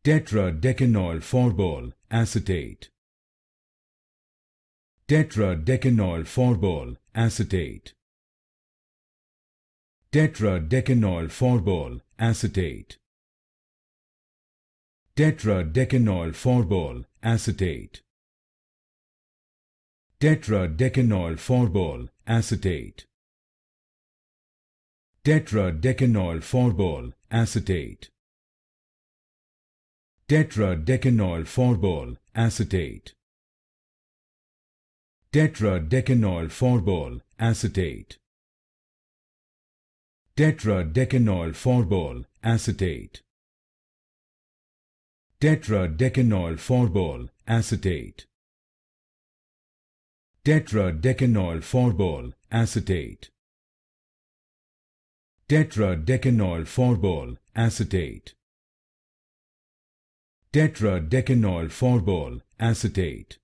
Tetradecanoylphorbol Acetate. Tetradecanoylphorbol Acetate. Tetradecanoylphorbol Acetate. Tetradecanoylphorbol Acetate. Tetradecanoylphorbol Acetate. Tetradecanoylphorbol Acetate. Tetradecanoylphorbol Acetate. Tetradecanoylphorbol Acetate. Tetradecanoylphorbol Acetate. Tetradecanoylphorbol Acetate. Tetradecanoylphorbol Acetate. Tetradecanoylphorbol Acetate. Tetradecanoylphorbol Acetate.